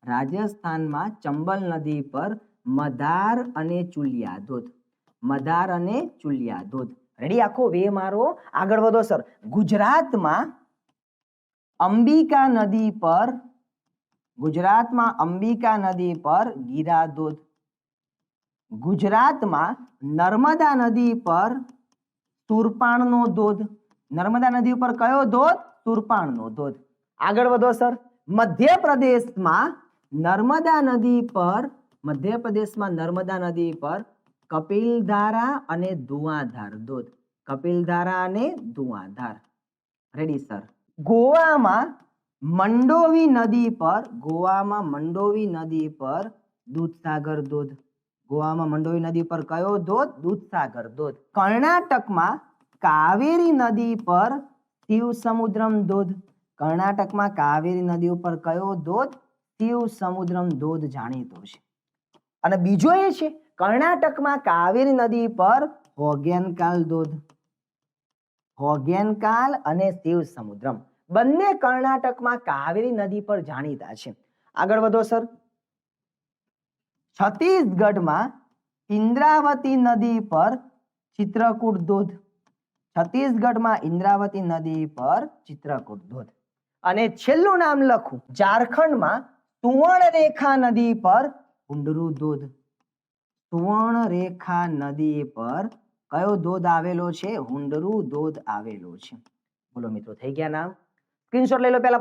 રાજસ્થાનમાં ચંબલ નદી પર મધાર અને ચુલિયા ધોધ. મધાર અને ચુલિયા ધોધ. રેડી? આખો વે મારો. આગળ વધો સર. ગુજરાતમાં અંબિકા નદી પર ગીરા ધોધ. ગુજરાતમાં નર્મદા નદી પર સુરપાણનો ધોધ. નર્મદા નદી ઉપર કયો ધોધ? સુરપાણનો ધોધ. આગળ વધો સર. મધ્યપ્રદેશમાં નર્મદા નદી પર કપિલધારા અને ધુઆંધાર ધોધ. કપિલધારા અને ધુઆંધાર. Ready sir. ગોવામાં મંડોવી નદી પર દૂધસાગર ધોધ. ગોવામાં મંડોવી નદી પર કયો ધોધ? દૂધસાગર ધોધ. કર્ણાટકમાં કાવેરી નદી પર શિવસમુદ્રમ ધોધ. કર્ણાટકમાં કાવેરી નદી ઉપર કયો ધોધ? શિવસમુદ્રમ ધોધ જાણીતો છે. અને બીજો એ છે કર્ણાટકમાં કાવેરી નદી પર હોગેનકાલ ધોધ. હોગેનકાલ અને શિવસમુદ્રમ બંને કર્ણાટકમાં કાવેરી નદી પર જાણીતા છે. આગળ વધો સર. છત્તીસગઢમાં ઇન્દ્રાવતી નદી પર ચિત્રકૂટ ધોધ. છત્તીસગઢમાં ઇન્દ્રાવતી નદી પર ચિત્રકૂટ ધોધ. અને છેલ્લું નામ લખું. ઝારખંડમાં સુવર્ણરેખા નદી પર હુંડરૂ ધોધ. સુવર્ણરેખા નદી પર કયો ધોધ આવેલો છે? હુંડરૂ ધોધ આવેલો છે. બોલો મિત્રો, થઈ ગયા નામ? સ્ક્રીનશોટ લઈ લો પહેલા.